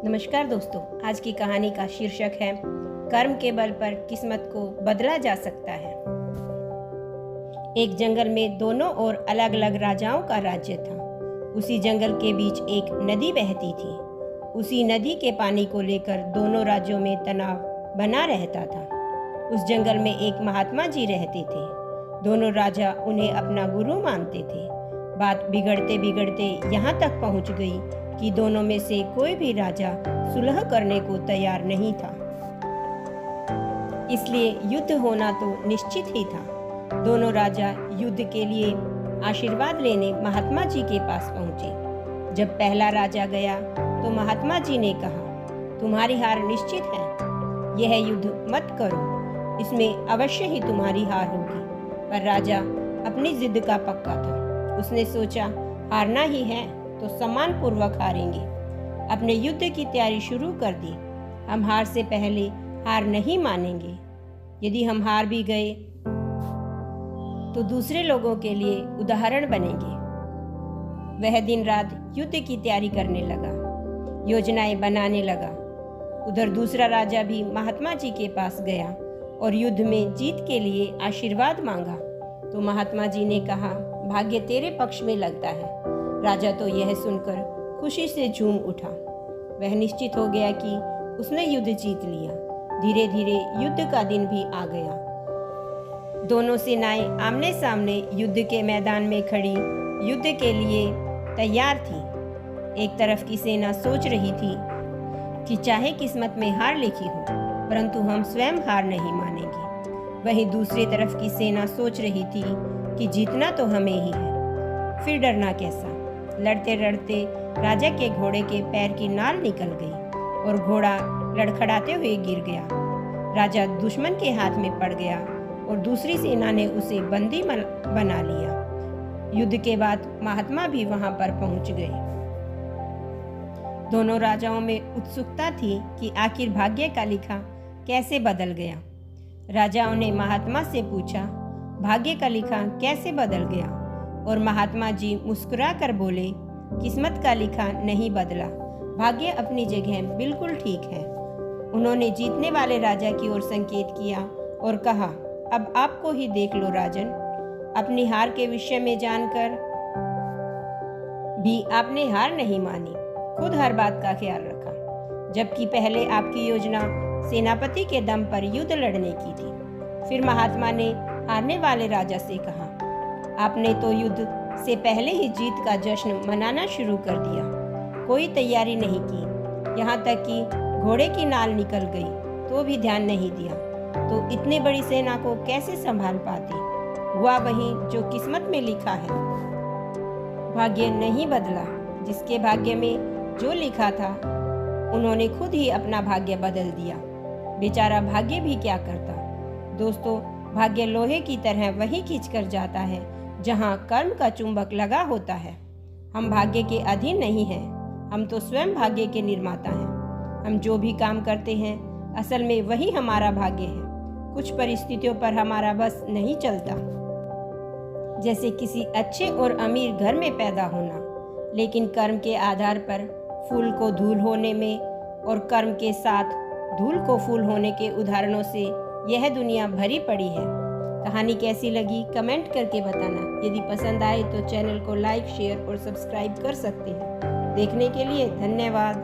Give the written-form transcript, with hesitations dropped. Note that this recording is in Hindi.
नमस्कार दोस्तों, आज की कहानी का शीर्षक है कर्म के बल पर किस्मत को बदला जा सकता है। एक जंगल में दोनों ओर अलग अलग राजाओं का राज्य था। उसी जंगल के बीच एक नदी बहती थी। उसी नदी के पानी को लेकर दोनों राज्यों में तनाव बना रहता था। उस जंगल में एक महात्मा जी रहते थे। दोनों राजा उन्हें अपना गुरु मानते थे। बात बिगड़ते बिगड़ते यहाँ तक पहुँच गई कि दोनों में से कोई भी राजा सुलह करने को तैयार नहीं था। इसलिए युद्ध होना तो निश्चित ही था। दोनों राजा युद्ध के लिए आशीर्वाद लेने महात्मा जी के पास पहुंचे। जब पहला राजा गया तो महात्मा जी ने कहा, तुम्हारी हार निश्चित है। यह युद्ध मत करो, इसमें अवश्य ही तुम्हारी हार होगी। पर राजा अपनी जिद का पक्का था। उसने सोचा, हारना ही है तो सम्मान पूर्वक हारेंगे। अपने युद्ध की तैयारी शुरू कर दी। हम हार से पहले हार नहीं मानेंगे। यदि हम हार भी गए तो दूसरे लोगों के लिए उदाहरण बनेंगे। वह दिन रात युद्ध की तैयारी करने लगा, योजनाएं बनाने लगा। उधर दूसरा राजा भी महात्मा जी के पास गया और युद्ध में जीत के लिए आशीर्वाद मांगा। तो महात्मा जी ने कहा, भाग्य तेरे पक्ष में लगता है। राजा तो यह सुनकर खुशी से झूम उठा। वह निश्चित हो गया कि उसने युद्ध जीत लिया। धीरे धीरे युद्ध का दिन भी आ गया। दोनों सेनाएं आमने सामने युद्ध के मैदान में खड़ी युद्ध के लिए तैयार थी। एक तरफ की सेना सोच रही थी कि चाहे किस्मत में हार लिखी हो, परंतु हम स्वयं हार नहीं मानेंगे। वहीं दूसरी तरफ की सेना सोच रही थी कि जीतना तो हमें ही है, फिर डरना कैसा। लड़ते लड़ते राजा के घोड़े के पैर की नाल निकल गई और घोड़ा लड़खड़ाते हुए गिर गया। राजा दुश्मन के हाथ में पड़ गया और दूसरी सेना ने उसे बंदी बना लिया। युद्ध के बाद महात्मा भी वहां पर पहुंच गए। दोनों राजाओं में उत्सुकता थी कि आखिर भाग्य का लिखा कैसे बदल गया। राजाओं ने महात्मा से पूछा, भाग्य का लिखा कैसे बदल गया? और महात्मा जी मुस्कुरा कर बोले, किस्मत का लिखा नहीं बदला, भाग्य अपनी जगह बिल्कुल ठीक है। उन्होंने जीतने वाले राजा की ओर संकेत किया और कहा, अब आपको ही देख लो राजन। अपनी हार के विषय में जानकर भी आपने हार नहीं मानी, खुद हर बात का ख्याल रखा। जबकि पहले आपकी योजना सेनापति के दम पर युद्ध लड़ने की थी। फिर महात्मा ने हारने वाले राजा से कहा, आपने तो युद्ध से पहले ही जीत का जश्न मनाना शुरू कर दिया। कोई तैयारी नहीं की, यहाँ तक कि घोड़े की नाल निकल गई तो भी ध्यान नहीं दिया। तो इतनी बड़ी सेना को कैसे संभाल पाते? हुआ वही जो किस्मत में लिखा है। भाग्य नहीं बदला। जिसके भाग्य में जो लिखा था उन्होंने खुद ही अपना भाग्य बदल दिया। बेचारा भाग्य भी क्या करता। दोस्तों, भाग्य लोहे की तरह वही खींच कर जाता है जहाँ कर्म का चुंबक लगा होता है। हम भाग्य के अधीन नहीं हैं, हम तो स्वयं भाग्य के निर्माता हैं। हम जो भी काम करते हैं असल में वही हमारा भाग्य है। कुछ परिस्थितियों पर हमारा बस नहीं चलता, जैसे किसी अच्छे और अमीर घर में पैदा होना। लेकिन कर्म के आधार पर फूल को धूल होने में और कर्म के साथ धूल को फूल होने के उदाहरणों से यह दुनिया भरी पड़ी है। कहानी कैसी लगी कमेंट करके बताना। यदि पसंद आए तो चैनल को लाइक, शेयर और सब्सक्राइब कर सकते हैं। देखने के लिए धन्यवाद।